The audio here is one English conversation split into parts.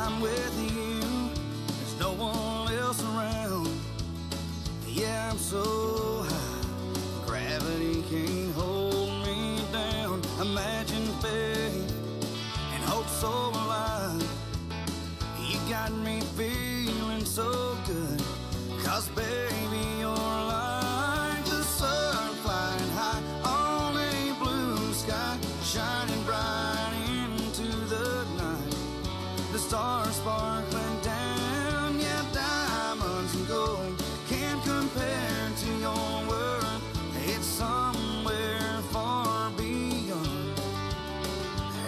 I'm with you, there's no one else around. Yeah, I'm so high, gravity can't hold me down. Imagine faith and hope so alive. You got me feeling so good, 'cause baby, you're like the sun flying high on a blue sky, shining bright into the night. The stars sparkling down, yeah, diamonds and gold can't compare to your world. It's somewhere far beyond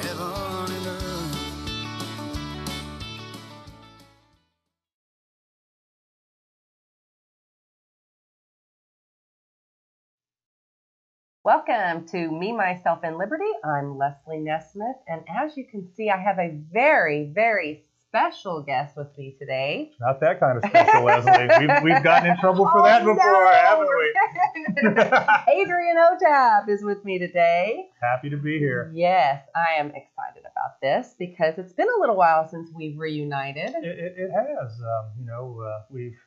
heaven and earth. Welcome to Me, Myself, and Liberty. I'm Leslie Nesmith, and as you can see, I have a very, very special guest with me today. Not that kind of special, Leslie. We've gotten in trouble for that before, haven't we? Adrian OTAP is with me today. Happy to be here. Yes, I am excited about this because it's been a little while since we've reunited. It has. We've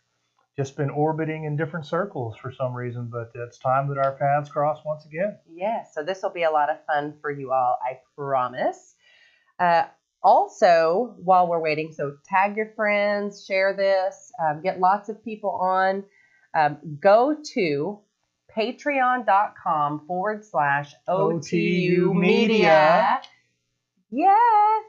just been orbiting in different circles for some reason, but it's time that our paths cross once again. Yes, so this will be a lot of fun for you all, I promise. Also, while we're waiting, so tag your friends, share this, get lots of people on. Go to patreon.com/OTUmedia. Yeah.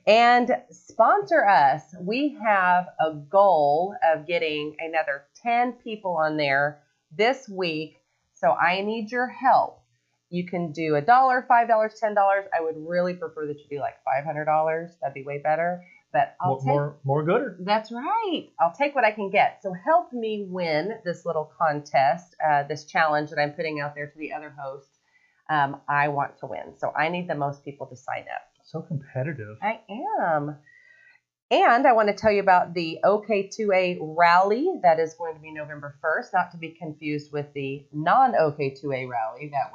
And sponsor us. We have a goal of getting another 10 people on there this week. So I need your help. You can do $1, $5, $10. I would really prefer that you do like $500. That'd be way better. But I'll more gooder. That's right. I'll take what I can get. So help me win this little contest, this challenge that I'm putting out there to the other hosts. I want to win. So I need the most people to sign up. So competitive. I am. And I want to tell you about the OK2A rally that is going to be November 1st, not to be confused with the non-OK2A rally that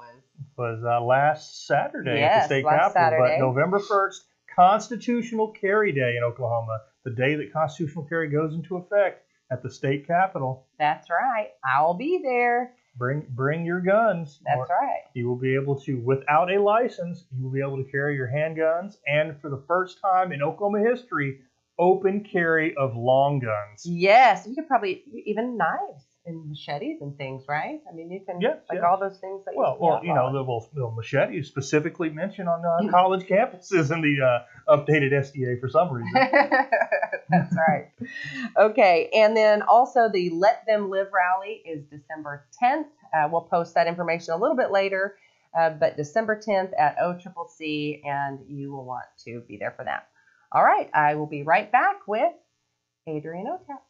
was last Saturday at the state last capitol. Saturday. But November 1st, Constitutional Carry Day in Oklahoma, the day that constitutional carry goes into effect at the state capitol. That's right. I'll be there. Bring your guns. That's right. You will be able to, without a license, you will be able to carry your handguns, and for the first time in Oklahoma history, open carry of long guns. Yes, you could probably even knives and machetes and things, right? I mean, you can all those things that the machete is specifically mentioned on college campuses in the updated SDA for some reason. That's right. Okay, and then also the Let Them Live rally is December 10th. We'll post that information a little bit later, but December 10th at OCCC, and you will want to be there for that. All right, I will be right back with Adrian OTAP.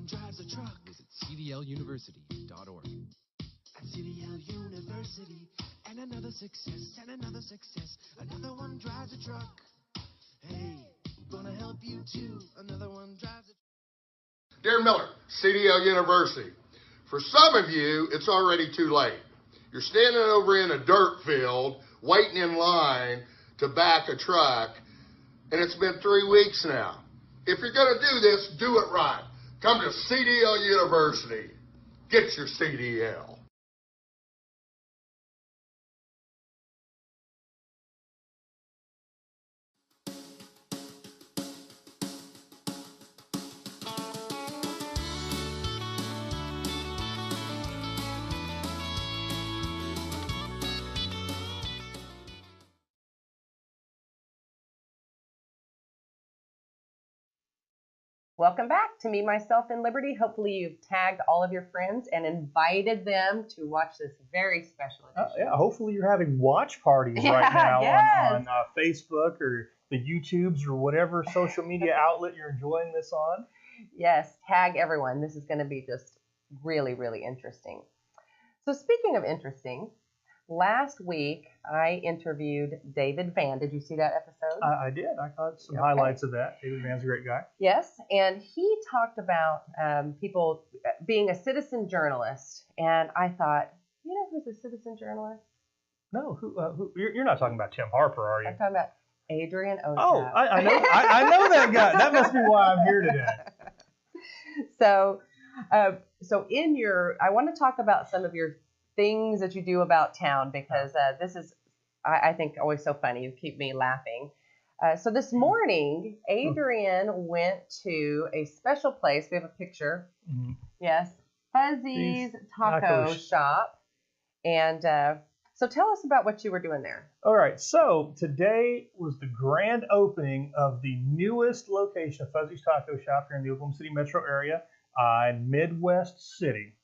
Drives a truck. Visit cdluniversity.org. At CDL University, and another success, another one drives a truck. Hey, gonna help you too. Another one drives a truck. Dear Miller, CDL University. For some of you, it's already too late. You're standing over in a dirt field, waiting in line to back a truck, and it's been 3 weeks now. If you're gonna do this, do it right. Come to CDL University. Get your CDL. Welcome back to Me, Myself, and Liberty. Hopefully you've tagged all of your friends and invited them to watch this very special edition. Yeah, hopefully you're having watch parties right now on Facebook or the YouTubes or whatever social media outlet you're enjoying this on. Yes, tag everyone. This is going to be just really, really interesting. So speaking of interesting, last week I interviewed David Van. Did you see that episode? I did. I caught some highlights of that. David Van's a great guy. Yes, and he talked about people being a citizen journalist. And I thought, you know who's a citizen journalist? No, who? You're not talking about Tim Harper, are you? I'm talking about Adrian OTAP. Oh, I know. I know that guy. That must be why I'm here today. So in your, I want to talk about some of your things that you do about town, because this is, I think, always so funny. You keep me laughing. So this morning, Adrian went to a special place. We have a picture. Mm-hmm. Yes, Fuzzy's Taco Shop. And so tell us about what you were doing there. All right. So today was the grand opening of the newest location of Fuzzy's Taco Shop here in the Oklahoma City metro area in Midwest City.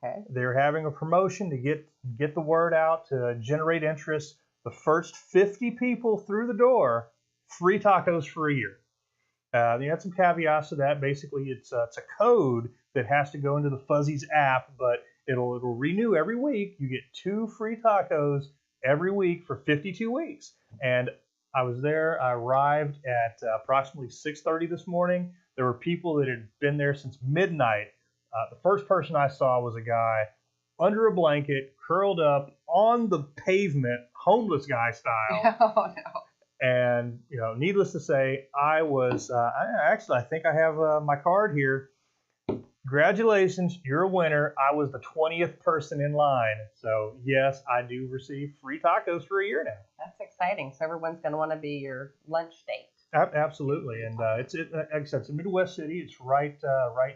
Okay. They're having a promotion to get the word out, to generate interest. The first 50 people through the door, free tacos for a year. They had some caveats to that. Basically, it's a code that has to go into the Fuzzy's app, but it'll renew every week. You get 2 free tacos every week for 52 weeks. And I was there. I arrived at approximately 6:30 this morning. There were people that had been there since midnight. The first person I saw was a guy under a blanket, curled up on the pavement, homeless guy style. Oh, no. And, needless to say, I was, I think I have my card here. Congratulations, you're a winner. I was the 20th person in line. So, yes, I do receive free tacos for a year now. That's exciting. So everyone's going to want to be your lunch date. Absolutely. And it's like I said, it's in Midwest City. It's right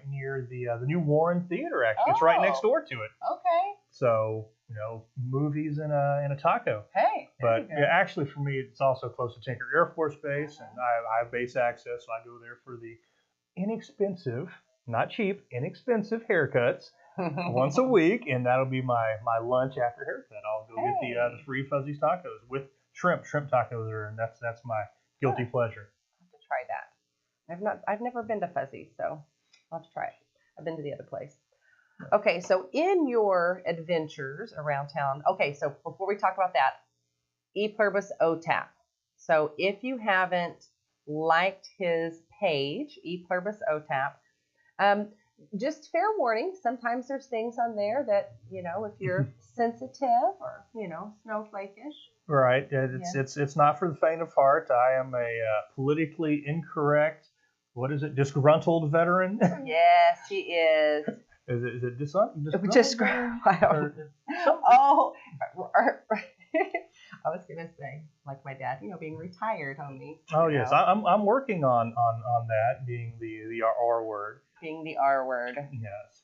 near the new Warren Theater, actually. It's right next door to it. Okay. So, movies and a taco. Hey. But actually, for me, it's also close to Tinker Air Force Base, and I have base access, so I go there for the inexpensive, not cheap, inexpensive haircuts once a week, and that'll be my lunch after haircut. I'll go get the free Fuzzy's tacos with shrimp. Shrimp tacos are, that's my guilty pleasure. I'll have to try that. I've never been to Fuzzy, so I'll have to try it. I've been to the other place. Okay, so in your adventures around town, so before we talk about that, E Pluribus OTAP. So if you haven't liked his page, E Pluribus OTAP, just fair warning, sometimes there's things on there that, if you're sensitive or, snowflakeish. Right. It's not for the faint of heart. I am a politically incorrect, disgruntled veteran? Yes, he is. Is it disgruntled? I don't know. I was going to say, like my dad, being retired, homie. Oh, yes. I'm working on that, being the R word. Being the R word. Yes.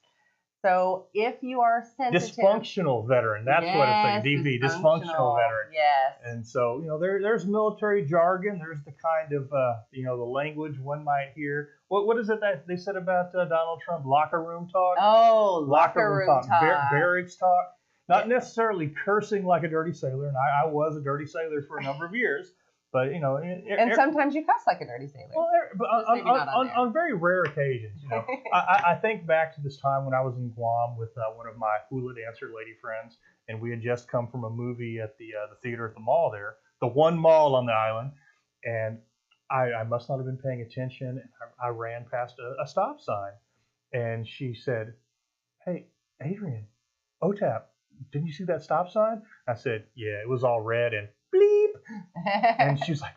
So if you are sensitive. Dysfunctional veteran. That's what it's saying. DV, dysfunctional veteran. Yes. And so, there's military jargon. There's the kind of, the language one might hear. What is it that they said about Donald Trump? Locker room talk? Oh, locker room talk. Barracks talk. Not necessarily cursing like a dirty sailor. And I was a dirty sailor for a number of years. But, and sometimes you cuss like a dirty sailor. Well, but on very rare occasions, I think back to this time when I was in Guam with one of my hula dancer lady friends, and we had just come from a movie at the theater at the mall there, the one mall on the island, and I must not have been paying attention, and I ran past a stop sign, and she said, "Hey, Adrian, OTAP, didn't you see that stop sign?" I said, "Yeah, it was all red and bleep." And she was like,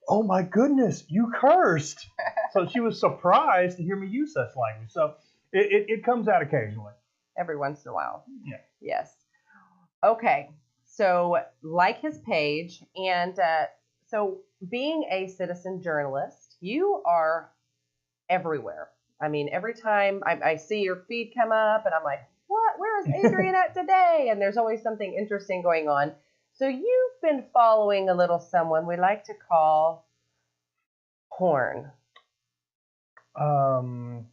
"Oh my goodness, you cursed." So she was surprised to hear me use such language. So it comes out occasionally. Every once in a while. Yeah. Yes. Okay. So like his page, and so being a citizen journalist, you are everywhere. I mean, every time I see your feed come up and I'm like, what? Where is Adrian at today? And there's always something interesting going on. So you've been following a little someone we like to call Horn. Not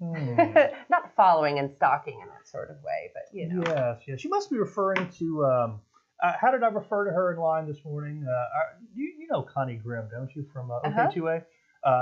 following and stalking in that sort of way, but you know. Yes. She must be referring to. How did I refer to her in line this morning? You know Connie Grimm, don't you, from OTUA?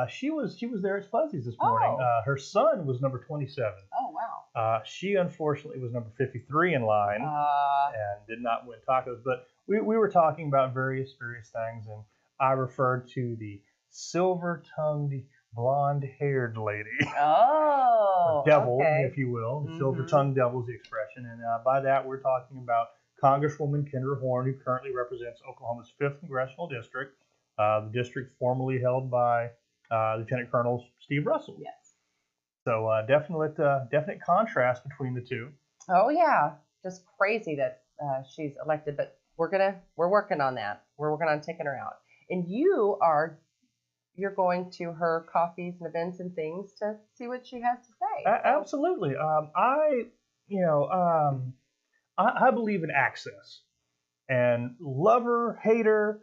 She was there at Fuzzy's this morning. Oh. Her son was number 27. Oh wow. She unfortunately was number 53 in line and did not win tacos. But we were talking about various things, and I referred to the silver-tongued, blonde-haired lady. Oh. Devil, okay. if you will. Silver-tongued devil is the expression. And by that, we're talking about Congresswoman Kendra Horn, who currently represents Oklahoma's 5th Congressional District, the district formerly held by Lieutenant Colonel Steve Russell. Yes. So definite contrast between the two. Oh yeah, just crazy that she's elected, but we're working on that. We're working on taking her out. And you're going to her coffees and events and things to see what she has to say. Absolutely. I believe in access, and love her, hate her,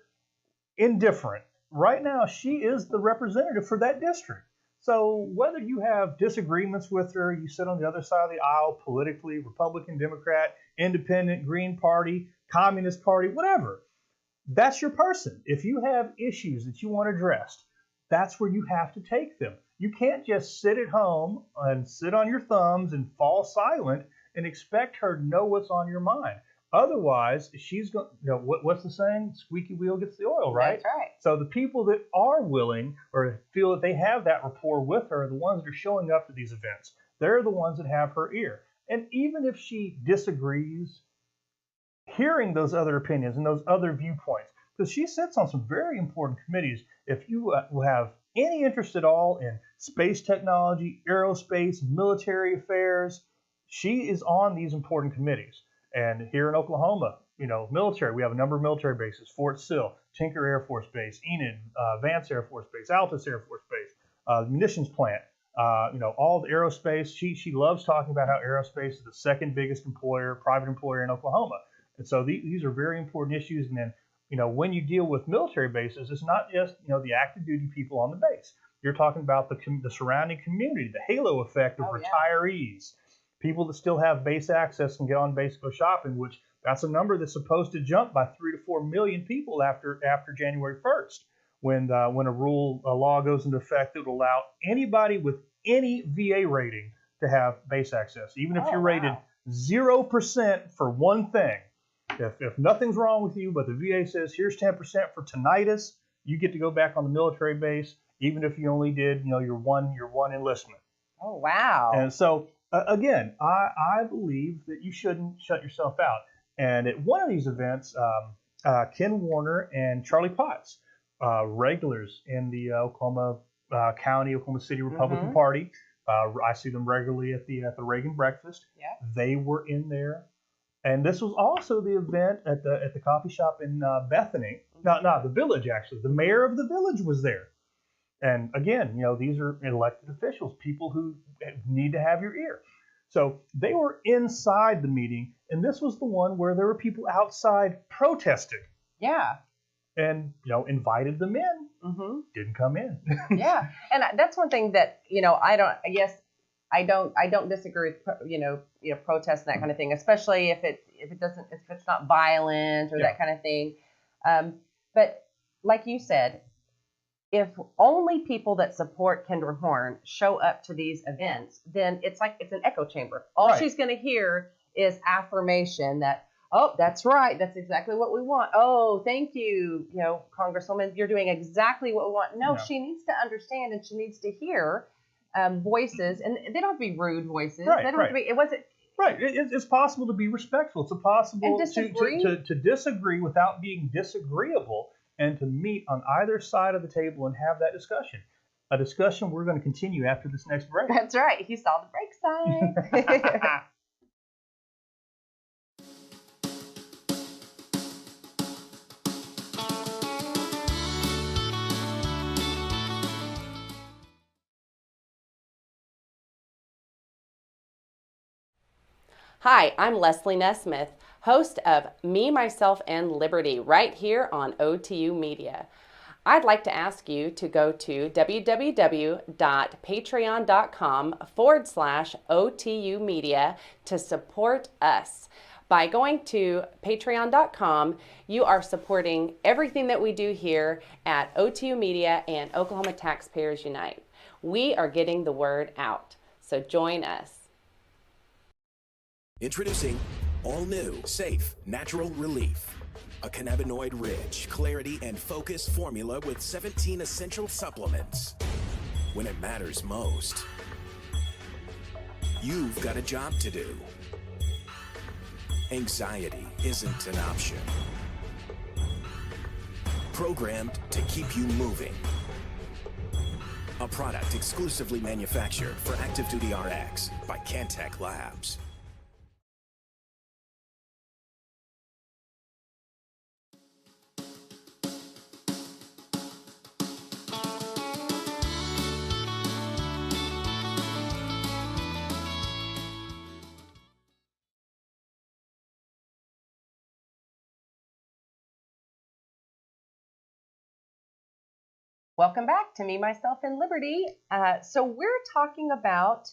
indifferent. Right now, she is the representative for that district. So whether you have disagreements with her, you sit on the other side of the aisle politically, Republican, Democrat, Independent, Green Party, Communist Party, whatever, that's your person. If you have issues that you want addressed, that's where you have to take them. You can't just sit at home and sit on your thumbs and fall silent and expect her to know what's on your mind. Otherwise, she's going. What's the saying? Squeaky wheel gets the oil, right? That's right. So the people that are willing or feel that they have that rapport with her are the ones that are showing up to these events. They're the ones that have her ear. And even if she disagrees, hearing those other opinions and those other viewpoints, because she sits on some very important committees. If you have any interest at all in space technology, aerospace, military affairs, she is on these important committees. And here in Oklahoma, military, we have a number of military bases: Fort Sill, Tinker Air Force Base, Enid, Vance Air Force Base, Altus Air Force Base, munitions plant, all the aerospace. She loves talking about how aerospace is the second biggest private employer in Oklahoma. And so these are very important issues. And then, when you deal with military bases, it's not just, the active duty people on the base. You're talking about the surrounding community, the halo effect of retirees. People that still have base access and get on base go shopping, which that's a number that's supposed to jump by 3 to 4 million people after January 1st, when a law goes into effect that will allow anybody with any VA rating to have base access, even if you're rated 0% for one thing. If nothing's wrong with you, but the VA says here's 10% for tinnitus, you get to go back on the military base, even if you only did your one enlistment. Oh wow! And so. Again, I believe that you shouldn't shut yourself out. And at one of these events, Ken Warner and Charlie Potts, regulars in the Oklahoma City Republican Party, I see them regularly at the Reagan breakfast. Yeah. They were in there, and this was also the event at the coffee shop in Bethany. Not the village, actually. The mayor of the village was there. And again, these are elected officials, people who need to have your ear. So they were inside the meeting, and this was the one where there were people outside protesting. Yeah. And, invited them in. Didn't come in. Yeah. And that's one thing that, I don't disagree with, protests and that kind of thing, especially if it's not violent or that kind of thing. But like you said, if only people that support Kendra Horn show up to these events, then it's like it's an echo chamber. All she's going to hear is affirmation that, oh, that's right. That's exactly what we want. Oh, thank you, Congresswoman. You're doing exactly what we want. No, she needs to understand, and she needs to hear voices. And they don't have to be rude voices. Right, they don't have to be, it wasn't. Right. It's possible to be respectful. It's possible to disagree without being disagreeable, and to meet on either side of the table and have that discussion. A discussion we're going to continue after this next break. That's right. He saw the break sign. Hi, I'm Leslie Nesmith, host of Me, Myself, and Liberty, right here on OTU Media. I'd like to ask you to go to www.patreon.com/OTUmedia to support us. By going to patreon.com, you are supporting everything that we do here at OTU Media and Oklahoma Taxpayers Unite. We are getting the word out, so join us. Introducing all new, safe, natural relief. A cannabinoid-rich, clarity and focus formula with 17 essential supplements. When it matters most, you've got a job to do. Anxiety isn't an option. Programmed to keep you moving. A product exclusively manufactured for Active Duty RX by Cantech Labs. Welcome back to Me, Myself, and Liberty. So we're talking about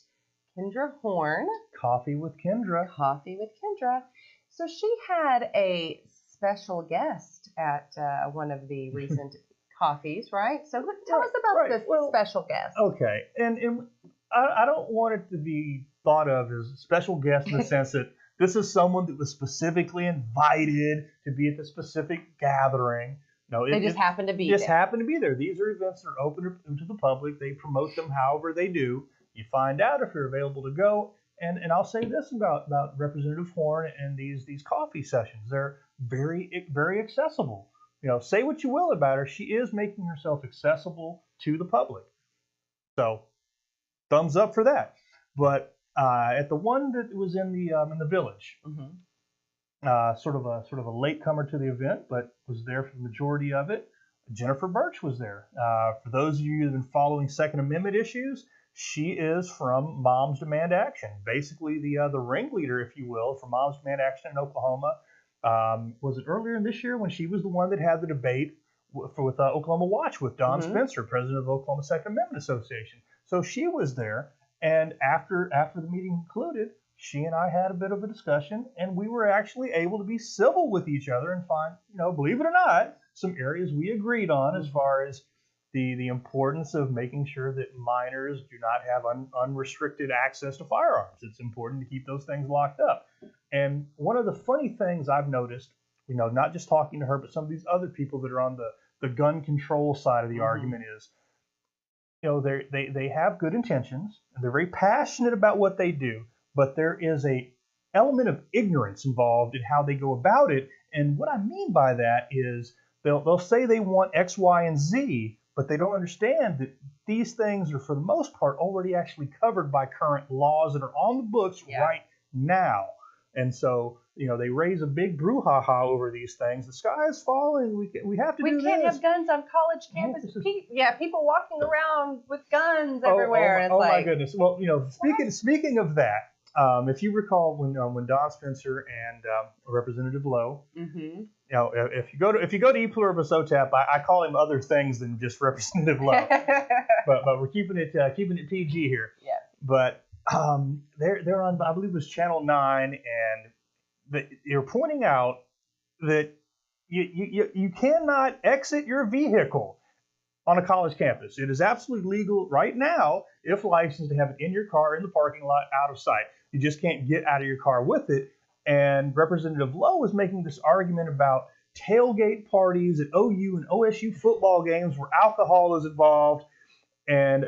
Kendra Horn. Coffee with Kendra. Coffee with Kendra. So she had a special guest at one of the recent coffees, right? So tell us about this special guest. Okay, and I don't want it to be thought of as a special guest in the sense that this is someone that was specifically invited to be at the specific gathering. No, they just happen to be there. Happen to be there. These are events that are open to the public. They promote them however they do. You find out if you're available to go. And I'll say this about Representative Horn and these coffee sessions. They're very, very accessible. You know, say what you will about her. She is making herself accessible to the public. So, thumbs up for that. But at the one that was in the village, sort of a latecomer to the event, but was there for the majority of it. Jennifer Birch was there. For those of you who've been following Second Amendment issues, she is from Moms Demand Action, basically the ringleader, if you will, for Moms Demand Action in Oklahoma. Was it earlier in this year when she was the one that had the debate with Oklahoma Watch with Don Spencer, president of the Oklahoma Second Amendment Association? So she was there, and after the meeting concluded, she and I had a bit of a discussion, and we were actually able to be civil with each other and find, believe it or not, some areas we agreed on as far as the importance of making sure that minors do not have unrestricted access to firearms. It's important to keep those things locked up. And one of the funny things I've noticed, not just talking to her, but some of these other people that are on the gun control side of the argument is, they have good intentions, and they're very passionate about what they do. But there is a element of ignorance involved in how they go about it. And what I mean by that is they'll say they want X, Y, and Z, but they don't understand that these things are, for the most part, already actually covered by current laws that are on the books right now. And so, they raise a big brouhaha over these things. The sky is falling. We have to do this. We can't have guns on college campuses. People walking around with guns everywhere. My goodness. Well, speaking of that, if you recall when Don Spencer and Representative Lowe, if you go to E Pluribus OTAP, I call him other things than just Representative Lowe, but we're keeping it PG here. Yeah. But they're on, I believe it was Channel 9, and they're pointing out that you cannot exit your vehicle on a college campus. It is absolutely legal right now, if licensed, to have it in your car in the parking lot out of sight. You just can't get out of your car with it. And Representative Lowe was making this argument about tailgate parties at OU and OSU football games where alcohol is involved. And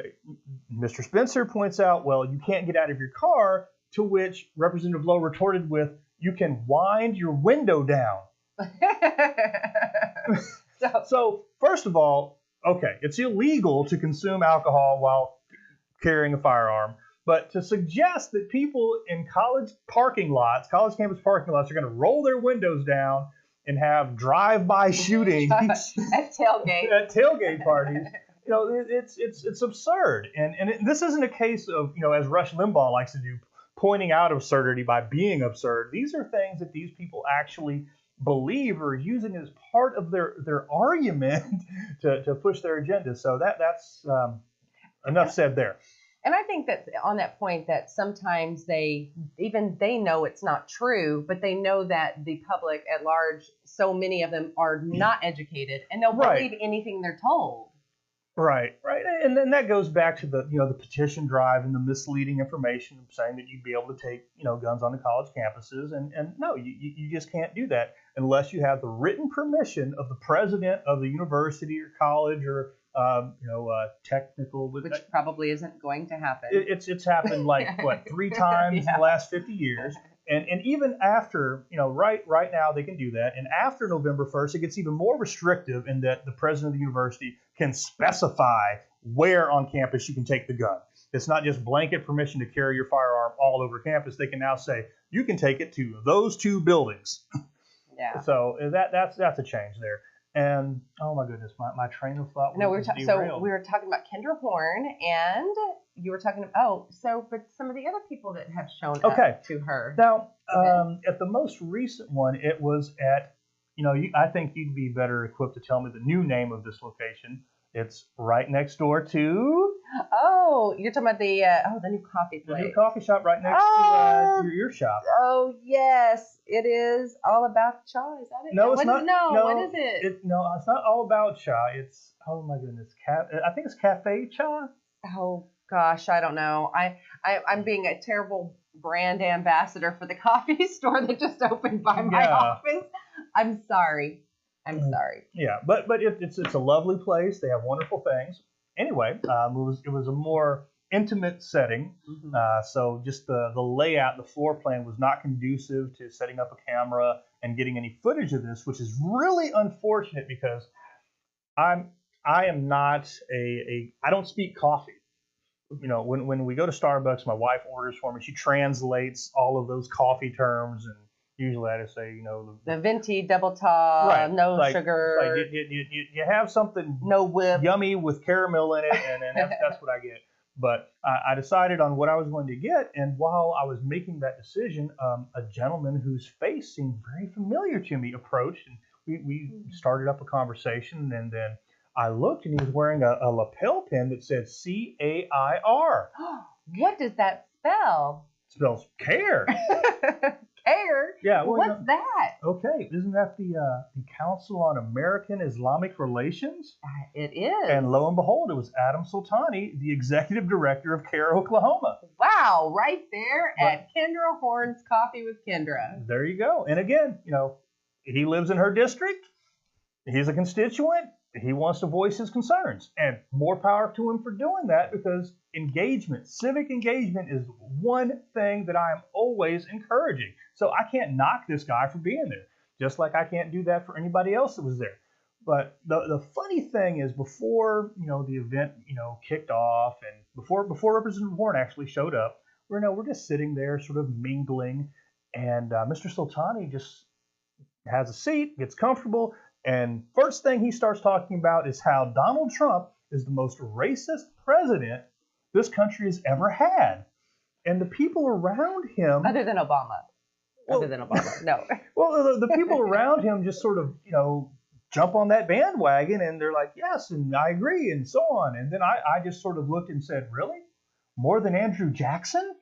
Mr. Spencer points out, well, you can't get out of your car, to which Representative Lowe retorted with, you can wind your window down. So, first of all, okay, it's illegal to consume alcohol while carrying a firearm, but to suggest that people in college campus parking lots are going to roll their windows down and have drive-by shootings at tailgate parties, it's absurd. And this isn't a case of, as Rush Limbaugh likes to do, pointing out absurdity by being absurd. These are things that these people actually believe or using it as part of their argument to push their agenda. So that's enough said there. And I think that on that point that sometimes they know it's not true, but they know that the public at large, so many of them are not educated and they'll believe anything they're told. Right. And then that goes back to the petition drive and the misleading information saying that you'd be able to take, guns on the college campuses. And no, you just can't do that unless you have the written permission of the president of the university or college or technical. Which probably isn't going to happen. It's happened like 3 times in the last 50 years. And even after, right now they can do that. And after November 1st, it gets even more restrictive in that the president of the university can specify where on campus you can take the gun. It's not just blanket permission to carry your firearm all over campus. They can now say you can take it to those 2 buildings. Yeah. So that's a change there. And oh my goodness, my train of thought was derailed. We were talking about Kendra Horn, and you were talking about but some of the other people that have shown up to her. Now, at the most recent one, it was at I think you'd be better equipped to tell me the new name of this location. It's right next door to. Oh, you're talking about the new coffee place. The new coffee shop right next to your shop. Oh yes, it is all about cha. Is that it? No, it's not. No, what is it? No, it's not all about cha. It's oh my goodness, I think it's Cafe Cha. Oh gosh, I don't know. I'm being a terrible brand ambassador for the coffee store that just opened by my office. I'm sorry. Yeah, but it's a lovely place. They have wonderful things. Anyway, it was a more intimate setting. Mm-hmm. So just the layout, the floor plan was not conducive to setting up a camera and getting any footage of this, which is really unfortunate because I am not I don't speak coffee. When we go to Starbucks, my wife orders for me. She translates all of those coffee terms, and usually I just say, the venti, double tall, no sugar. Like you have something no whip, yummy with caramel in it, and that's what I get. But I decided on what I was going to get, and while I was making that decision, a gentleman whose face seemed very familiar to me approached, and we started up a conversation, and then I looked, and he was wearing a lapel pin that said CAIR. What does that spell? It spells care. Care? Yeah. Well, what's that? Okay, isn't that the Council on American Islamic Relations? It is. And lo and behold, it was Adam Soltani, the executive director of CARE Oklahoma. Wow, right there at Kendra Horn's Coffee with Kendra. There you go. And again, he lives in her district. He's a constituent. He wants to voice his concerns, and more power to him for doing that, because civic engagement is one thing that I am always encouraging. So I can't knock this guy for being there, just like I can't do that for anybody else that was there. But the funny thing is, before the event kicked off, and before Representative Horn actually showed up, we're just sitting there sort of mingling, and Mr. Soltani just has a seat, gets comfortable. And first thing he starts talking about is how Donald Trump is the most racist president this country has ever had. And the people around him... Other than Obama. No. Well, the people around him just sort of, jump on that bandwagon, and they're like, yes, and I agree, and so on. And then I just sort of looked and said, really? More than Andrew Jackson?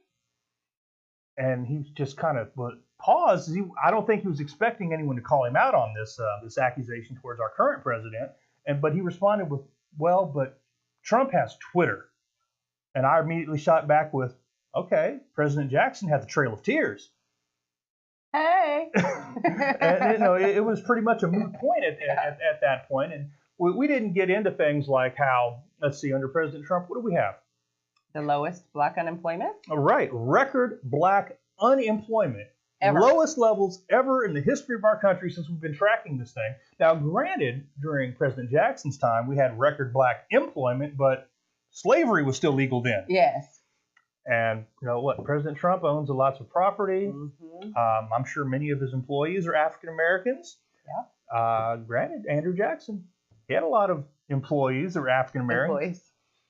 And he just kind of paused. I don't think he was expecting anyone to call him out on this accusation towards our current president. But he responded with, well, but Trump has Twitter. And I immediately shot back with, okay, President Jackson had the Trail of Tears. Hey. And it was pretty much a moot point at that point. And we didn't get into things like how, let's see, under President Trump, what do we have? The lowest black unemployment? Right. Record black unemployment. Ever. Lowest levels ever in the history of our country since we've been tracking this thing. Now, granted, during President Jackson's time, we had record black employment, but slavery was still legal then. Yes. And President Trump owns lots of property. Mm-hmm. I'm sure many of his employees are African Americans. Yeah. Granted, Andrew Jackson, he had a lot of employees that were African Americans.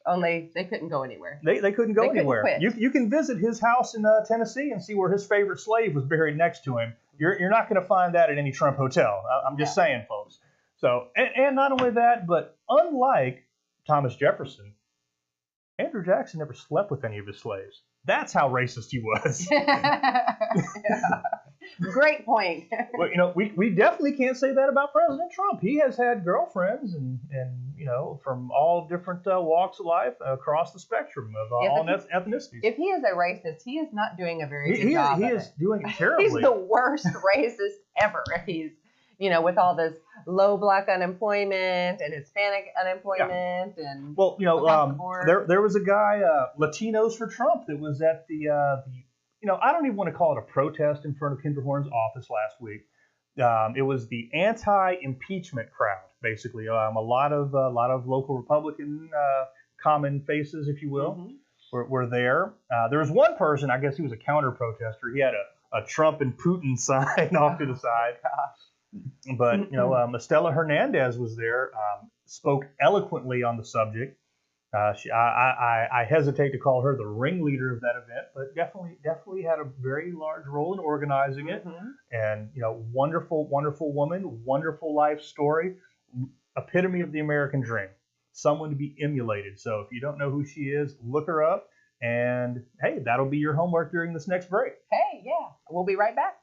Only they couldn't go anywhere. They couldn't go anywhere. Couldn't quit. You can visit his house in Tennessee and see where his favorite slave was buried next to him. You're not going to find that at any Trump hotel. I'm just saying, folks. So, and not only that, but unlike Thomas Jefferson, Andrew Jackson never slept with any of his slaves. That's how racist he was. Yeah. Great point. Well, we definitely can't say that about President Trump. He has had girlfriends and from all different walks of life across the spectrum of all ethnicities. If he is a racist, he is not doing a very good job. He is doing it terribly. He's the worst racist ever. If he's, with all this low black unemployment and Hispanic unemployment and there was a guy, Latinos for Trump, that was at the I don't even want to call it a protest in front of Kinder Horn's office last week. It was the anti-impeachment crowd, basically. A lot of local Republican common faces, if you will, were there. There was one person, I guess he was a counter protester. He had a Trump and Putin sign off to the side. But Estela Hernandez was there, spoke eloquently on the subject. I hesitate to call her the ringleader of that event, but definitely had a very large role in organizing it. And wonderful woman, wonderful life story, epitome of the American dream, someone to be emulated. So if you don't know who she is, look her up. And hey, that'll be your homework during this next break. Hey, yeah, we'll be right back.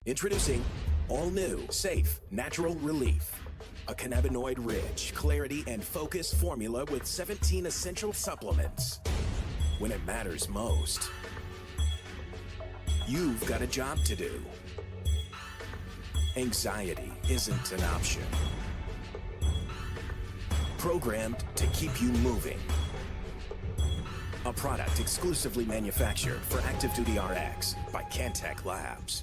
Introducing all new, safe, natural relief. A cannabinoid-rich, clarity and focus formula with 17 essential supplements. When it matters most, you've got a job to do. Anxiety isn't an option. Programmed to keep you moving. A product exclusively manufactured for Active Duty RX by Cantech Labs.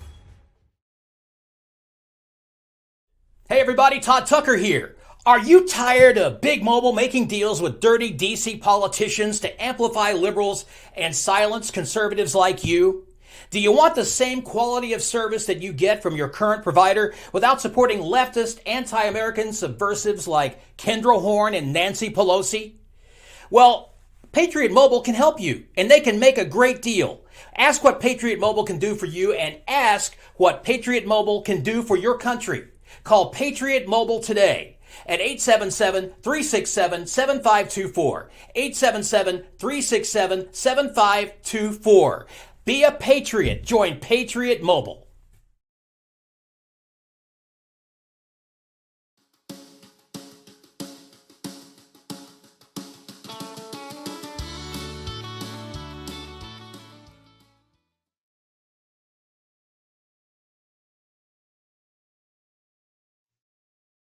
Hey everybody, Todd Tucker here. Are you tired of Big Mobile making deals with dirty DC politicians to amplify liberals and silence conservatives like you? Do you want the same quality of service that you get from your current provider without supporting leftist, anti-American subversives like Kendra Horn and Nancy Pelosi? Well, Patriot Mobile can help you, and they can make a great deal. Ask what Patriot Mobile can do for you, and ask what Patriot Mobile can do for your country. Call Patriot Mobile today at 877-367-7524. 877-367-7524. Be a patriot. Join Patriot Mobile.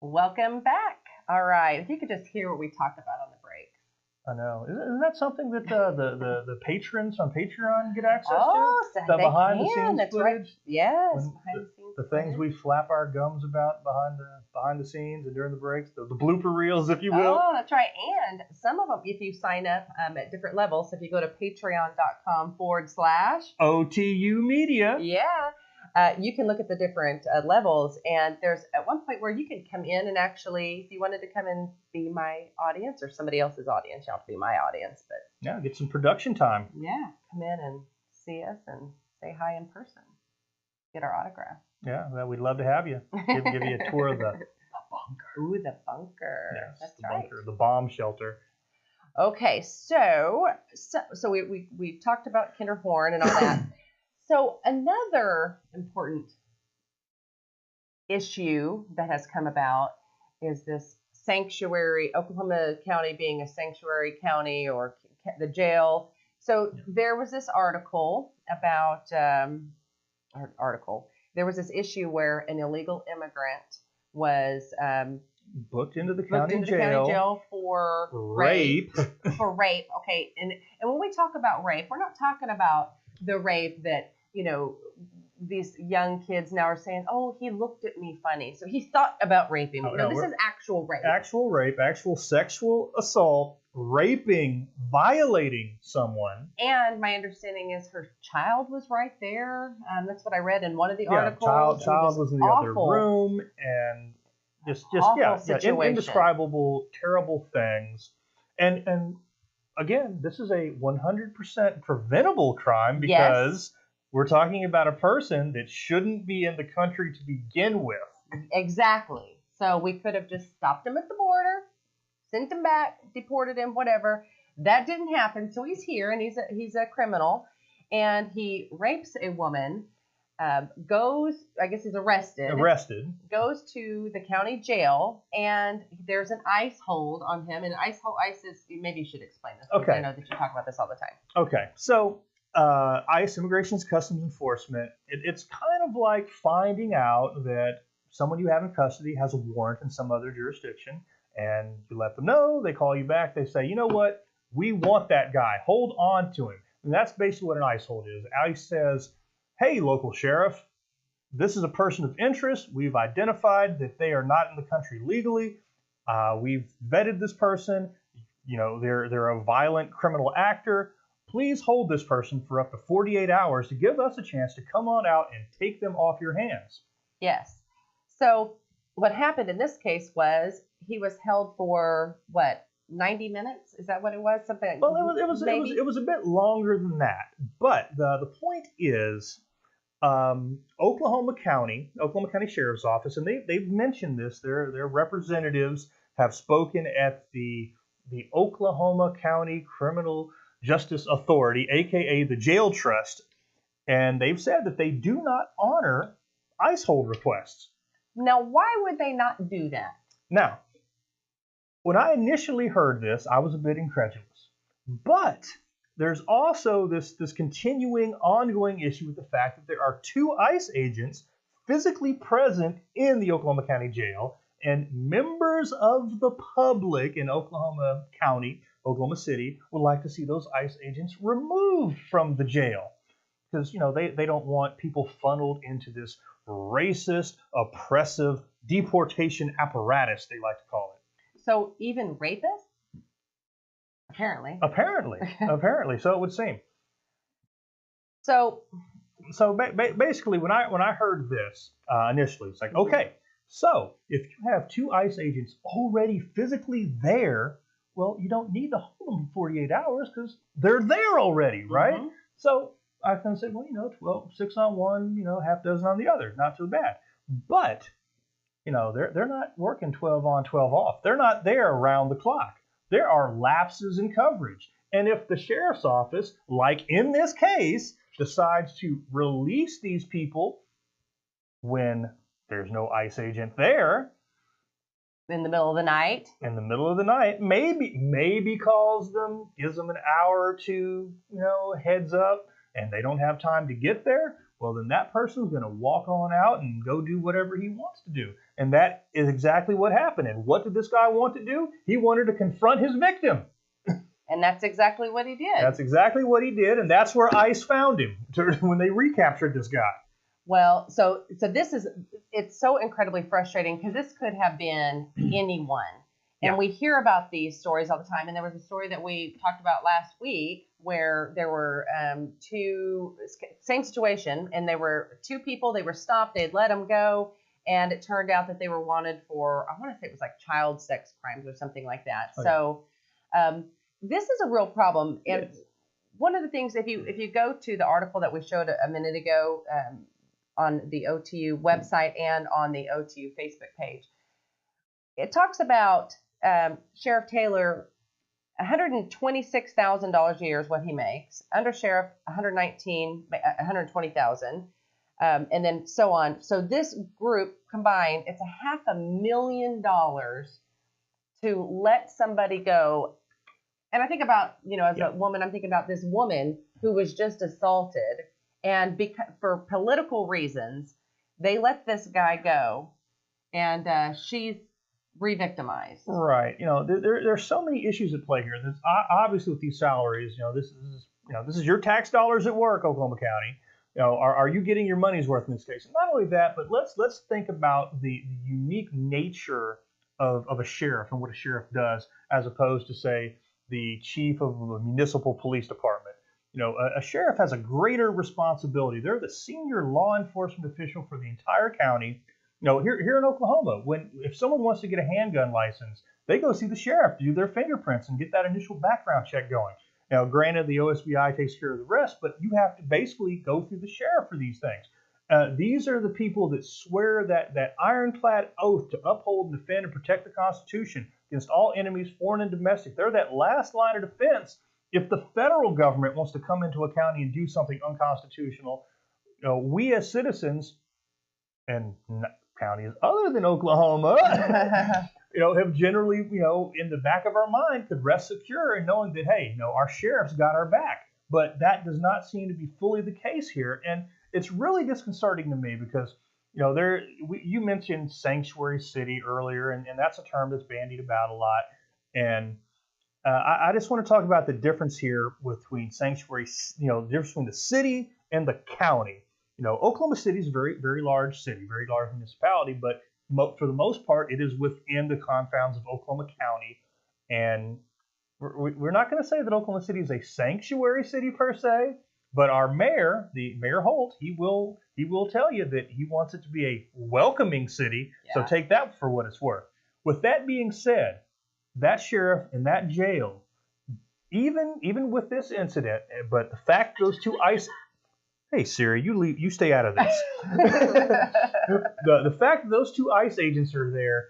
Welcome back. All right. If you could just hear what we talked about on the break. I know. Isn't that something that the patrons on Patreon get access to? The behind the scenes That's footage? right. Yes. Behind the scenes. The things we flap our gums about behind the scenes and during the breaks, the blooper reels, if you will. Oh, that's right. And some of them, if you sign up at different levels, if you go to patreon.com/OTUmedia. Yeah. You can look at the different levels, and there's at one point where you can come in and actually, if you wanted to come and be my audience or somebody else's audience, you don't have to be my audience, but yeah, get some production time. Yeah, come in and see us and say hi in person, get our autograph. Yeah, well, we'd love to have you. Give you a tour of the bunker. Ooh, the bunker. Yes, that's the right. bunker, the bomb shelter. Okay, so we talked about Kinder Horn and all that. So another important issue that has come about is this sanctuary, Oklahoma County being a sanctuary county, or the jail. So there was this article about, there was this issue where an illegal immigrant was booked into the county jail for rape. For rape. Okay, and when we talk about rape, we're not talking about the rape that these young kids now are saying, oh, he looked at me funny, so he thought about raping me. No, this is actual rape. Actual rape, actual sexual assault, raping, violating someone. And my understanding is her child was right there. That's what I read in one of the articles. Child was in the other room, and just indescribable, terrible things. And again, this is a 100% preventable crime because we're talking about a person that shouldn't be in the country to begin with. Exactly. So we could have just stopped him at the border, sent him back, deported him, whatever. That didn't happen. So he's here, and he's a criminal, and he rapes a woman. Goes, I guess he's arrested, goes to the county jail, and there's an ICE hold on him. And ICE is, maybe you should explain this. Okay. I know that you talk about this all the time. Okay. So ICE, Immigration and Customs Enforcement, it's kind of like finding out that someone you have in custody has a warrant in some other jurisdiction, and you let them know, they call you back, they say, you know what, we want that guy, hold on to him. And that's basically what an ICE hold is. ICE says, hey, local sheriff, this is a person of interest. We've identified that they are not in the country legally. We've vetted this person. You know, they're a violent criminal actor. Please hold this person for up to 48 hours to give us a chance to come on out and take them off your hands. Yes. So what happened in this case was he was held for, 90 minutes? Is that what it was? Something like, well, it was a bit longer than that. But the point is, Oklahoma County Sheriff's Office, and they've mentioned this. Their representatives have spoken at the Oklahoma County Criminal Justice Authority, aka the Jail Trust, and they've said that they do not honor ICE hold requests. Now, why would they not do that? Now, when I initially heard this, I was a bit incredulous. But there's also this continuing, ongoing issue with the fact that there are 2 ICE agents physically present in the Oklahoma County Jail, and members of the public in Oklahoma County, Oklahoma City, would like to see those ICE agents removed from the jail. Because, you know, they don't want people funneled into this racist, oppressive deportation apparatus, they like to call it. So even rapists? Apparently. Apparently, so it would seem. So basically, when I heard this initially, it's like, okay, so if you have 2 ICE agents already physically there, well, you don't need to hold them for 48 hours because they're there already, right? Mm-hmm. So I can say, well, you know, 6 on one, you know, half dozen on the other, not too bad. But you know, they're not working 12 on, 12 off. They're not there around the clock. There are lapses in coverage. And if the sheriff's office, like in this case, decides to release these people when there's no ICE agent there, in the middle of the night, maybe calls them, gives them an hour or two, you know, heads up, and they don't have time to get there, well, then that person's going to walk on out and go do whatever he wants to do. And that is exactly what happened. And what did this guy want to do? He wanted to confront his victim. And that's exactly what he did. That's exactly what he did, and that's where ICE found him when they recaptured this guy. Well, so it's so incredibly frustrating because this could have been anyone. And we hear about these stories all the time. And there was a story that we talked about last week where there were 2, same situation, and there were 2 people, they were stopped, they'd let them go, and it turned out that they were wanted for, I want to say it was like child sex crimes or something like that. Okay. So this is a real problem. And one of the things, if you go to the article that we showed a minute ago on the OTU website and on the OTU Facebook page, it talks about Sheriff Taylor, $126,000 a year is what he makes. Under sheriff, $120,000, and then so on. So this group combined, it's $500,000 to let somebody go. And I think about, you know, as a woman, I'm thinking about this woman who was just assaulted, and for political reasons, they let this guy go, and she's re-victimized. Right. You know, there's so many issues at play here. There's, obviously, with these salaries, this is your tax dollars at work, Oklahoma County. You know, are you getting your money's worth in this case? And not only that, but let's think about the unique nature of a sheriff and what a sheriff does, as opposed to, say, the chief of a municipal police department. A sheriff has a greater responsibility. They're the senior law enforcement official for the entire county. Here in Oklahoma, if someone wants to get a handgun license, they go see the sheriff to do their fingerprints and get that initial background check going. Now, granted, the OSBI takes care of the rest, but you have to basically go through the sheriff for these things. These are the people that swear that ironclad oath to uphold, defend, and protect the Constitution against all enemies, foreign and domestic. They're that last line of defense if the federal government wants to come into a county and do something unconstitutional. We as citizens and counties other than Oklahoma, have generally, in the back of our mind could rest secure in knowing that, hey, our sheriff's got our back. But that does not seem to be fully the case here. And it's really disconcerting to me because, you mentioned sanctuary city earlier, and that's a term that's bandied about a lot. And I just want to talk about the difference here between sanctuary, the difference between the city and the county. Oklahoma City is a very, very large city, very large municipality, but for the most part, it is within the confines of Oklahoma County. And we're not going to say that Oklahoma City is a sanctuary city per se, but our mayor, Mayor Holt, he will tell you that he wants it to be a welcoming city. Yeah. So take that for what it's worth. With that being said, that sheriff and that jail, even with this incident, but the fact those two Hey Siri, you stay out of this. The fact that those two ICE agents are there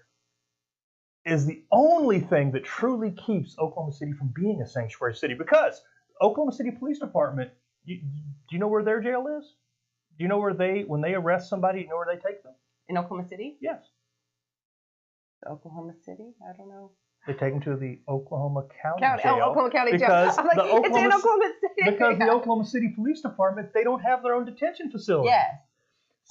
is the only thing that truly keeps Oklahoma City from being a sanctuary city, because Oklahoma City Police Department, do you know where their jail is? Do you know where when they arrest somebody, you know where they take them? In Oklahoma City? Yes. Oklahoma City? I don't know. They take them to the Oklahoma County Jail. Oklahoma County Jail. Because I'm like, it's in Oklahoma City. Because the Oklahoma City Police Department, they don't have their own detention facility. Yes.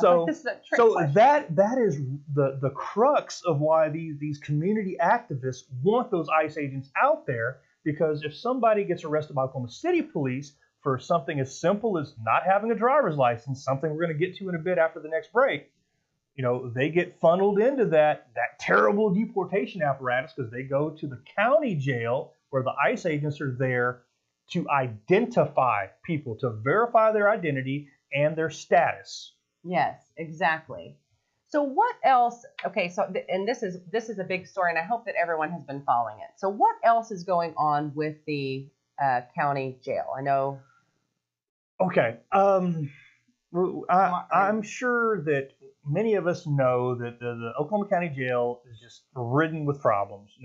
So, this is a trick question. that is the crux of why these community activists want those ICE agents out there, because if somebody gets arrested by Oklahoma City Police for something as simple as not having a driver's license, something we're going to get to in a bit after the next break, they get funneled into that terrible deportation apparatus because they go to the county jail where the ICE agents are there to identify people, to verify their identity and their status. Yes, exactly. So what else? Okay, so and this is a big story, and I hope that everyone has been following it. So what else is going on with the county jail? I know. Okay. I'm sure that many of us know that the Oklahoma County Jail is just ridden with problems.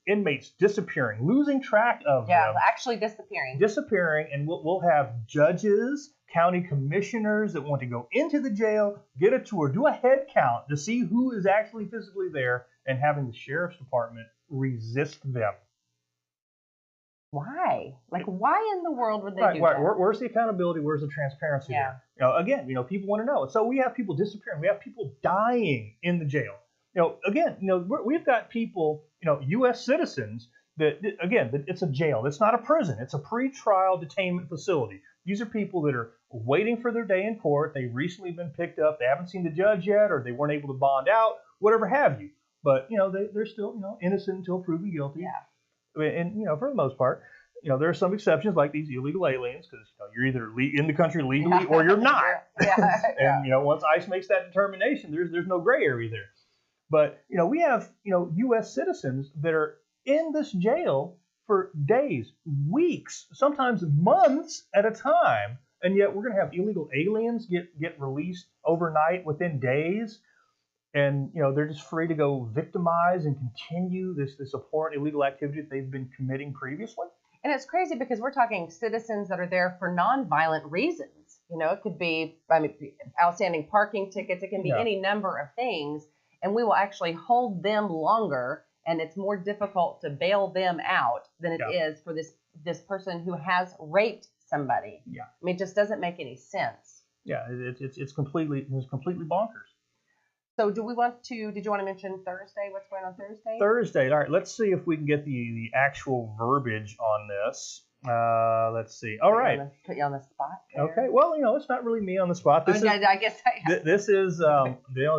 Inmates disappearing, losing track of them. Yeah, actually disappearing. And we'll have judges, county commissioners that want to go into the jail, get a tour, do a head count to see who is actually physically there, and having the sheriff's department resist them. Why? Why in the world would they do that? Where's the accountability? Where's the transparency there? Again, people want to know. So we have people disappearing. We have people dying in the jail. We've got people, U.S. citizens that, again, it's a jail. It's not a prison. It's a pretrial detainment facility. These are people that are waiting for their day in court. They've recently been picked up. They haven't seen the judge yet, or they weren't able to bond out, whatever have you. But, they're still, innocent until proven guilty. Yeah. And, for the most part, there are some exceptions like these illegal aliens, because you're either in the country legally or you're not. And, once ICE makes that determination, there's no gray area there. But, we have, U.S. citizens that are in this jail for days, weeks, sometimes months at a time. And yet we're going to have illegal aliens get released overnight within days. And, they're just free to go victimize and continue this abhorrent illegal activity that they've been committing previously. And it's crazy because we're talking citizens that are there for nonviolent reasons. It could be, outstanding parking tickets. It can be any number of things. And we will actually hold them longer. And it's more difficult to bail them out than it is for this person who has raped somebody. Yeah. It just doesn't make any sense. Yeah, it's completely bonkers. So did you want to mention Thursday? What's going on Thursday? Thursday. All right, let's see if we can get the actual verbiage on this. Let's see. All right. Put you on the spot there. Okay. Well, it's not really me on the spot. I guess I have. This is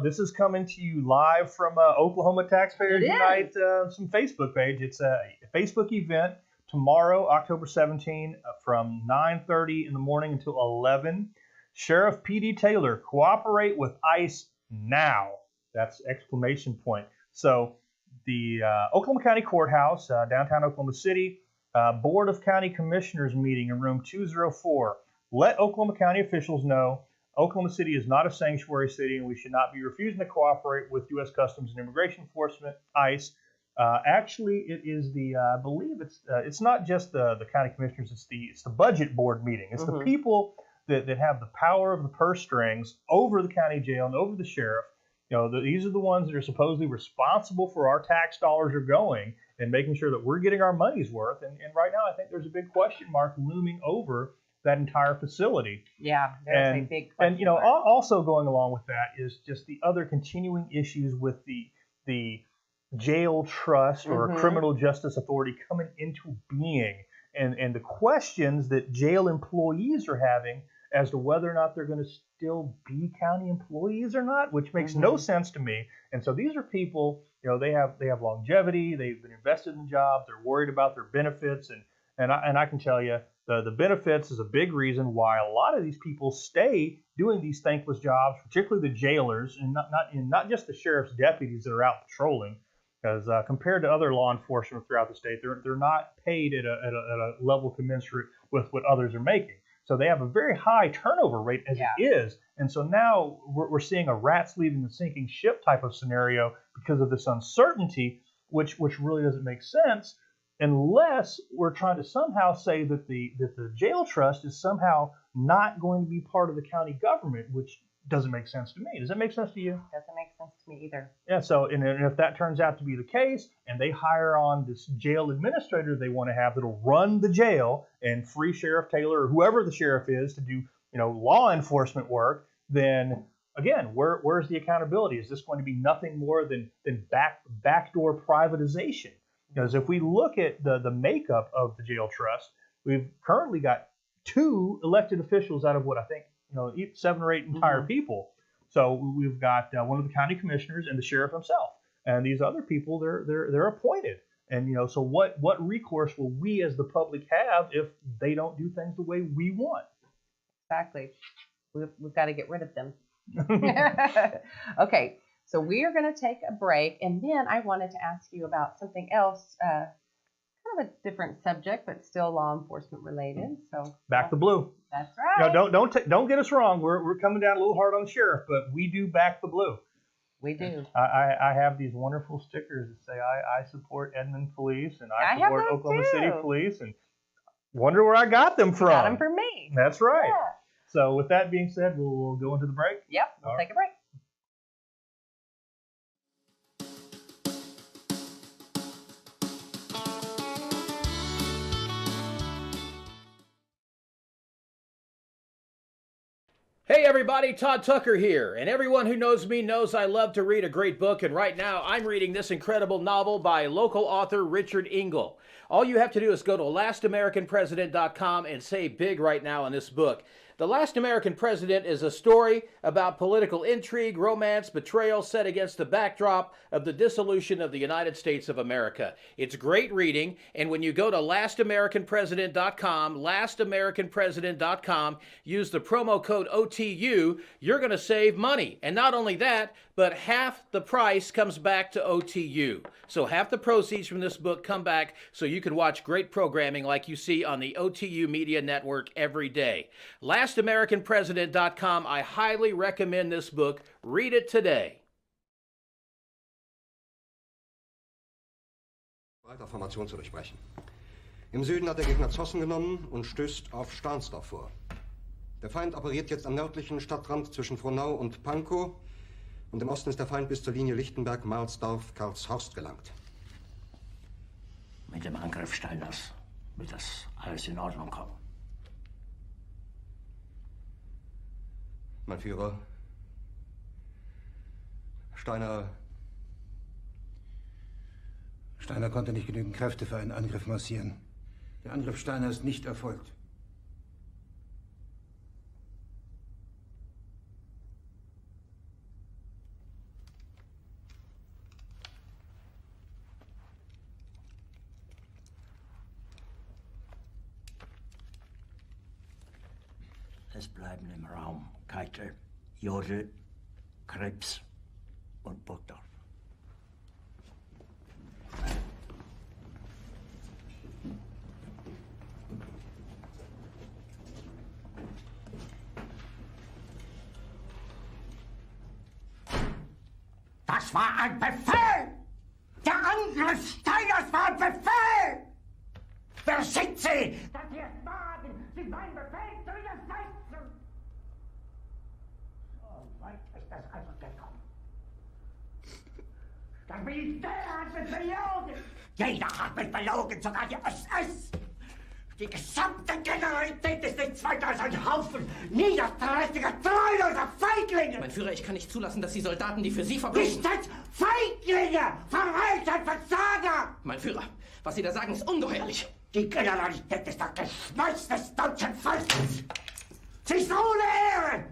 this is coming to you live from Oklahoma Taxpayers Unite some Facebook page. It's a Facebook event tomorrow, October 17, from 9:30 in the morning until 11. Sheriff P.D. Taylor, cooperate with ICE now. That's exclamation point. So the Oklahoma County Courthouse, downtown Oklahoma City, Board of County Commissioners meeting in room 204. Let Oklahoma County officials know Oklahoma City is not a sanctuary city, and we should not be refusing to cooperate with U.S. Customs and Immigration Enforcement, ICE. Actually, it is I believe it's not just the county commissioners. It's the budget board meeting. It's the people that have the power of the purse strings over the county jail and over the sheriff. These are the ones that are supposedly responsible for our tax dollars are going and making sure that we're getting our money's worth. And right now, I think there's a big question mark looming over that entire facility. Yeah, there's a big question and mark. Also going along with that is just the other continuing issues with the jail trust or criminal justice authority coming into being, and the questions that jail employees are having as to whether or not they're going to still be county employees or not, which makes no sense to me. And so these are people, they have longevity, they've been invested in the job, they're worried about their benefits, and I can tell you the benefits is a big reason why a lot of these people stay doing these thankless jobs, particularly the jailers, and not just the sheriff's deputies that are out patrolling. Because compared to other law enforcement throughout the state, they're not paid at a level commensurate with what others are making. So they have a very high turnover rate as it is. And so now we're seeing a rats leaving the sinking ship type of scenario because of this uncertainty, which really doesn't make sense unless we're trying to somehow say that the jail trust is somehow not going to be part of the county government, which doesn't make sense to me. Does that make sense to you? Doesn't make sense to me either. Yeah, so and if that turns out to be the case, and they hire on this jail administrator they want to have that'll run the jail and free Sheriff Taylor or whoever the sheriff is to do, law enforcement work, then again, where's the accountability? Is this going to be nothing more than backdoor privatization? Because if we look at the makeup of the jail trust, we've currently got 2 elected officials out of what I think 7 or 8 entire people. So we've got one of the county commissioners and the sheriff himself, and these other people they're appointed. And so what recourse will we as the public have if they don't do things the way we want? Exactly. We've got to get rid of them. Okay, so we are going to take a break, and then I wanted to ask you about something else, kind of a different subject, but still law enforcement related. So back the blue. That's right. Don't get us wrong. We're coming down a little hard on the sheriff, but we do back the blue. We do. I have these wonderful stickers that say I support Edmond Police and I support Oklahoma City Police, and wonder where I got them from. Got them from me. That's right. Yeah. So with that being said, we'll go into the break. Yep, we'll take a break. Hey everybody, Todd Tucker here, and everyone who knows me knows I love to read a great book, and right now I'm reading this incredible novel by local author Richard Engel. All you have to do is go to LastAmericanPresident.com and say big right now in this book. The Last American President is a story about political intrigue, romance, betrayal set against the backdrop of the dissolution of the United States of America. It's great reading, and when you go to LastAmericanPresident.com, LastAmericanPresident.com, use the promo code OTU, you're going to save money. And not only that, but half the price comes back to OTU. So half the proceeds from this book come back so you can watch great programming like you see on the OTU Media Network every day. LastAmericanPresident.com. I highly recommend this book. Read it today. Weiter Formation zu durchbrechen. Im Süden hat der Gegner Zossen genommen und stößt auf Stahnsdorf vor. Der Feind operiert jetzt am nördlichen Stadtrand zwischen Frohnau und Pankow, und im Osten ist der Feind bis zur Linie Lichtenberg-Marsdorf-Karlshorst gelangt. Mit dem Angriff Steiners wird das alles in Ordnung kommen. Mein Führer, Steiner konnte nicht genügend Kräfte für einen Angriff massieren. Der Angriff Steiner ist nicht erfolgt. Es bleiben im Raum Keitel, Jodel, Krebs und Burgdorf. Das war ein Befehl! Der Angriff Steiners war ein Befehl! Wer sind Sie, dass Sie es wagen, sich meinen Befehl zu widersetzen? So weit ist das also gekommen. Das Militär hat mich belogen! Jeder hat mich belogen, sogar die SS! Die gesamte Generalität ist nichts weiter als ein Haufen niederträchtiger, treuloser Feiglinge! Mein Führer, ich kann nicht zulassen, dass die Soldaten, die für Sie verbringen... Nicht als Feiglinge! Verreiter, Versager! Mein Führer, was Sie da sagen, ist ungeheuerlich. Die Generalität ist das Geschmeiß des deutschen Volkes! Sie ist ohne Ehre!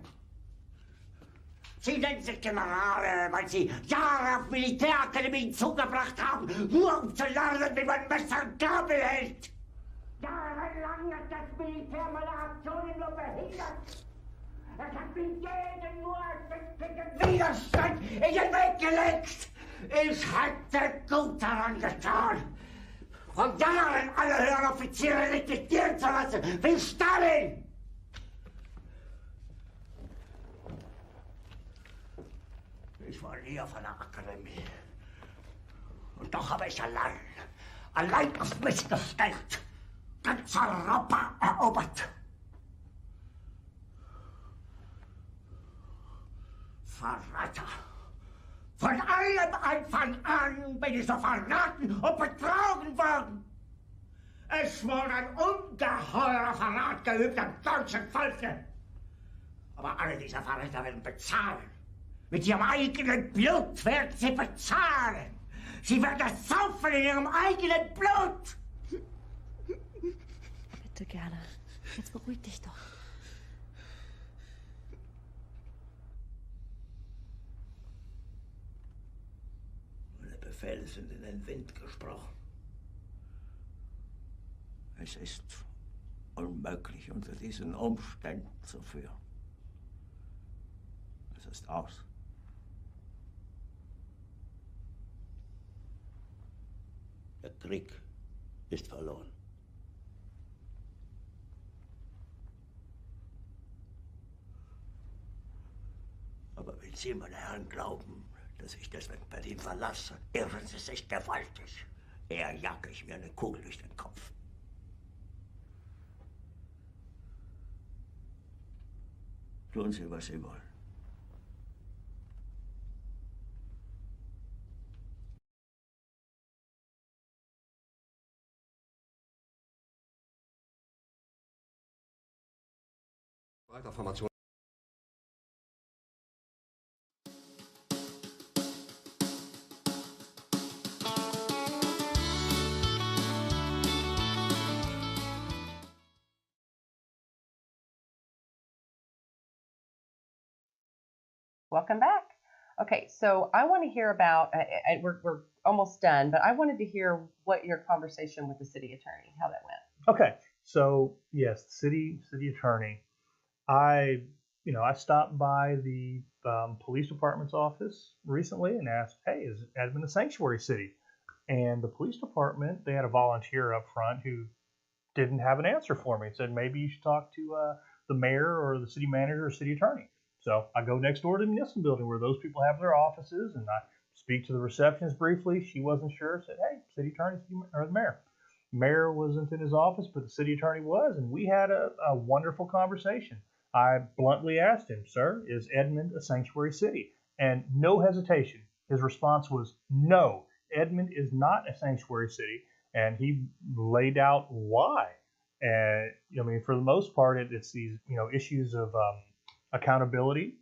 Sie nennen sich Generale, weil Sie Jahre auf Militärakademien zugebracht haben, nur um zu lernen, wie man Messer und Gabel hält! Jahrelang hat das Militär meine Aktionen nur behindert. Es hat mir jeden nur ersichtlichen Widerstand in den Weg gelegt. Ich hätte gut daran getan, von Jahren alle höheren Offiziere liquidieren zu lassen, wie Stalin. Ich war nie auf einer Akademie. Und doch habe ich allein auf mich gestellt, ganz Europa erobert. Verräter! Von allem Anfang an bin ich so verraten und betrogen worden. Es wurde ein ungeheurer Verrat geübt am deutschen Volke. Aber alle diese Verräter werden bezahlen. Mit ihrem eigenen Blut werden sie bezahlen. Sie werden es saufen in ihrem eigenen Blut. Bitte gerne. Jetzt beruhig dich doch. Meine Befehle sind in den Wind gesprochen. Es ist unmöglich, unter diesen Umständen zu führen. Es ist aus. Der Krieg ist verloren. Aber wenn Sie, meine Herren, glauben, dass ich deswegen Berlin verlasse, irren Sie sich gewaltig. Eher jage ich mir eine Kugel durch den Kopf. Tun Sie, was Sie wollen. Weiterformation. Welcome back. Okay, so I want to hear about, we're almost done, but I wanted to hear what your conversation with the city attorney, how that went. Okay, so yes, city attorney. I stopped by the police department's office recently and asked, hey, is Edmond a sanctuary city? And the police department, they had a volunteer up front who didn't have an answer for me. Said maybe you should talk to the mayor or the city manager or city attorney. So I go next door to the municipal building where those people have their offices, and I speak to the receptionist briefly. She wasn't sure. Said, hey, city attorney or the mayor. Mayor wasn't in his office, but the city attorney was, and we had a wonderful conversation. I bluntly asked him, sir, is Edmond a sanctuary city? And no hesitation. His response was, no, Edmond is not a sanctuary city. And he laid out why. And I mean, for the most part, it's these issues of accountability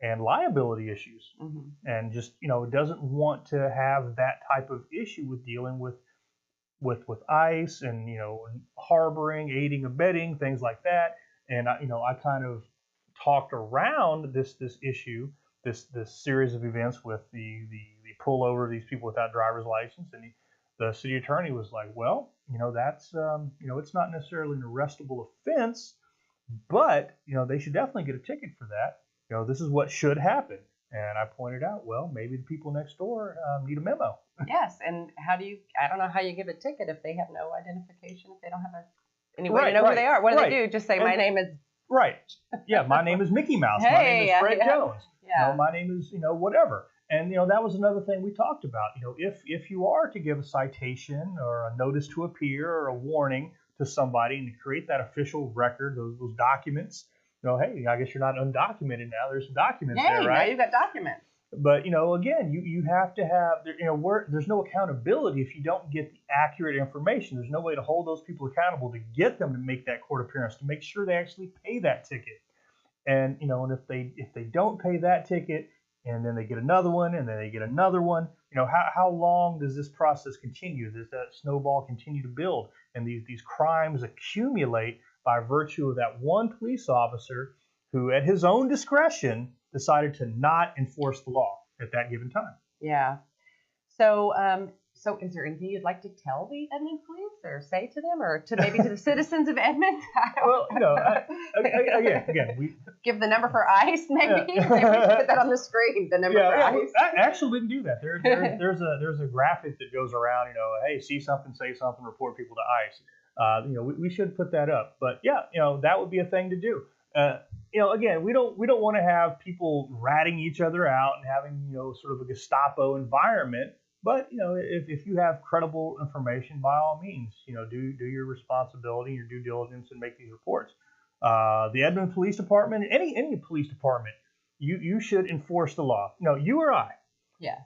and liability issues. Mm-hmm. And just it doesn't want to have that type of issue with dealing with ICE and harboring, aiding, abetting, things like that. And I kind of talked around this issue, this series of events with the pullover of these people without driver's license, and the city attorney was like, well, that's it's not necessarily an arrestable offense, but they should definitely get a ticket for that. This is what should happen. And I pointed out, well, maybe the people next door need a memo. Yes, and I don't know how you give a ticket if they have no identification, if they don't have any way to know who they are. What do they do? Just say, my name is... Right. Yeah, my name is Mickey Mouse. My name is Fred Jones. Yeah. My name is, whatever. And, that was another thing we talked about. If you are to give a citation or a notice to appear or a warning to somebody and to create that official record, those documents, hey, I guess you're not undocumented now. There's some documents there, right? Now you've got documents. But, again, you have to have, there's no accountability if you don't get the accurate information. There's no way to hold those people accountable to get them to make that court appearance, to make sure they actually pay that ticket. And, and if they don't pay that ticket and then they get another one and then they get another one, how long does this process continue? Does that snowball continue to build? And these crimes accumulate by virtue of that one police officer who, at his own discretion, decided to not enforce the law at that given time. Yeah. So is there anything you'd like to tell the Edmond police or say to them or to maybe to the citizens of Edmond? Well, again, we give the number for ICE, maybe. Maybe we should put that on the screen. The number for ICE. I actually didn't do that. There's a graphic that goes around. Hey, see something, say something, report people to ICE. We should put that up. But that would be a thing to do. Again, we don't want to have people ratting each other out and having sort of a Gestapo environment. But if you have credible information, by all means, do your responsibility, your due diligence, and make these reports. The Edmond Police Department, any police department, you should enforce the law. You or I. Yeah.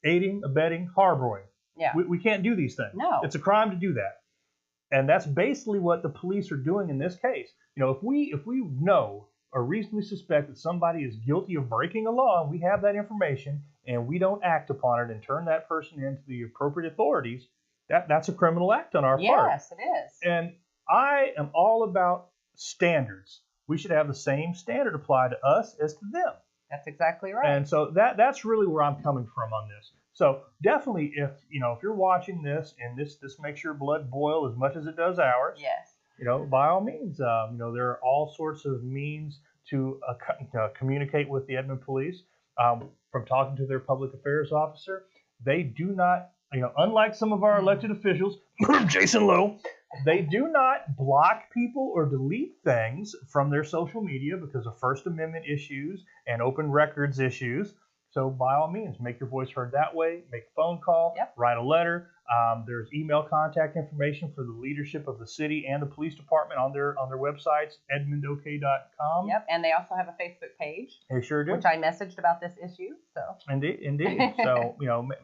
Aiding, abetting, harboring. Yeah. We can't do these things. No. It's a crime to do that. And that's basically what the police are doing in this case. If we know or reasonably suspect that somebody is guilty of breaking a law and we have that information and we don't act upon it and turn that person into the appropriate authorities, that's a criminal act on our part. Yes, it is. And I am all about standards. We should have the same standard applied to us as to them. That's exactly right. And so that's really where I'm coming from on this. So definitely, if you're watching this and this makes your blood boil as much as it does ours, yes, by all means, there are all sorts of means to communicate with the Edmond Police. From talking to their public affairs officer, they do not, unlike some of our elected officials, Jason Lowe, they do not block people or delete things from their social media because of First Amendment issues and open records issues. So by all means, make your voice heard that way. Make a phone call, write a letter. There's email contact information for the leadership of the city and the police department on their websites, edmondok.com. Yep, and they also have a Facebook page. They sure do. Which I messaged about this issue. So indeed. So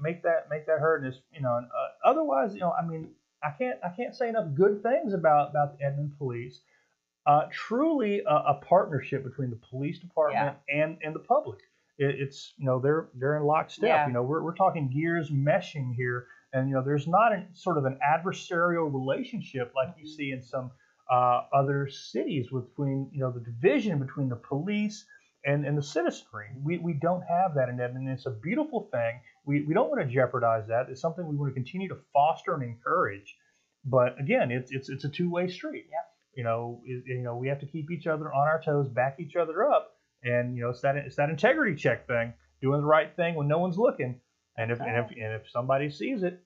make that heard. And otherwise, I can't say enough good things about the Edmond Police. Truly a partnership between the police department and the public. It's they're in lockstep. Yeah. We're talking gears meshing here, and there's not sort of an adversarial relationship like you see in some other cities between the division between the police and the citizenry. We don't have that in Edmond. It's a beautiful thing. We don't want to jeopardize that. It's something we want to continue to foster and encourage. But again, it's a two-way street. Yeah. We have to keep each other on our toes, back each other up. And it's that integrity check thing, doing the right thing when no one's looking, and if somebody sees it,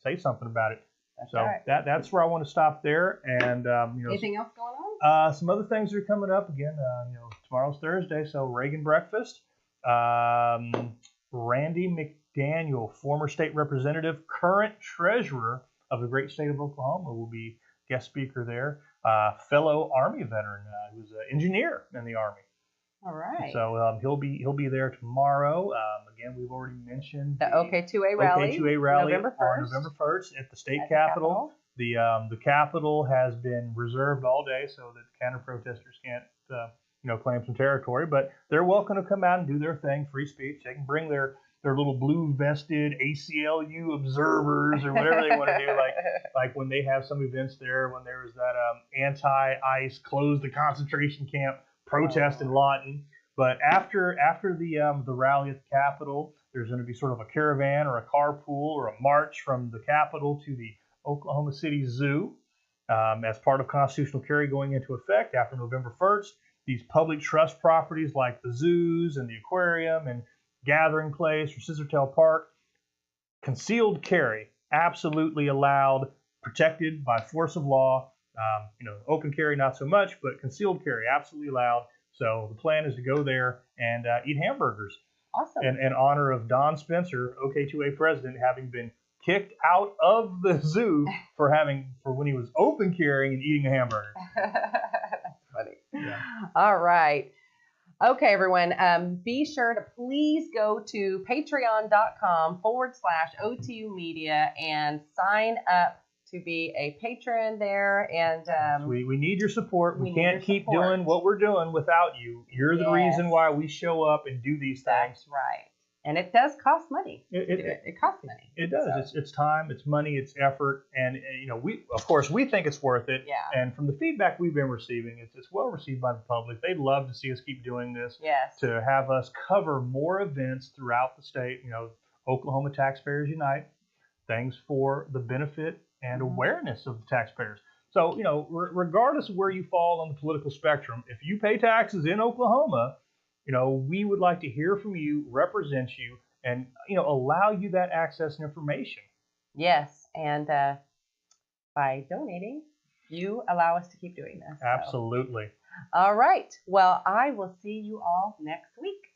say something about it. That's so right. that's where I want to stop there. And anything else going on? Some other things are coming up again. Tomorrow's Thursday, so Reagan breakfast. Randy McDaniel, former state representative, current treasurer of the great state of Oklahoma, will be guest speaker there. Fellow Army veteran who's an engineer in the Army. All right. So he'll be there tomorrow. Again, we've already mentioned the OK2A rally. OK2A rally November 1st. on November 1st at the state capitol. The capitol has been reserved all day so that counter protesters can't claim some territory. But they're welcome to come out and do their thing, free speech. They can bring their little blue vested ACLU observers or whatever they want to do. Like when they have some events there, when there was that anti-ICE close the concentration camp protest in Lawton. But after the rally at the Capitol, there's going to be sort of a caravan or a carpool or a march from the Capitol to the Oklahoma City Zoo. As part of constitutional carry going into effect after November 1st, these public trust properties like the zoos and the aquarium and Gathering Place or Scissortail Park, concealed carry absolutely allowed, protected by force of law. Open carry not so much, but concealed carry absolutely allowed. So the plan is to go there and eat hamburgers. Awesome. In honor of Don Spencer, OK2A president, having been kicked out of the zoo for when he was open carrying and eating a hamburger. That's funny. Yeah. All right. Okay, everyone. Be sure to please go to patreon.com/OTUmedia and sign up to be a patron there. And we need your support. We can't your keep support. doing what we're doing without you. You're the reason why we show up and do these things. That's right. And it does cost money. It costs money. It does. So. It's time, it's money, it's effort, and we think it's worth it. Yeah. And from the feedback we've been receiving, it's well received by the public. They'd love to see us keep doing this. Yes. To have us cover more events throughout the state. Oklahoma Taxpayers Unite, things for the benefit and awareness of the taxpayers. So regardless of where you fall on the political spectrum, if you pay taxes in Oklahoma, we would like to hear from you, represent you, and, allow you that access and information. Yes. And by donating, you allow us to keep doing this. Absolutely. So. All right. Well, I will see you all next week.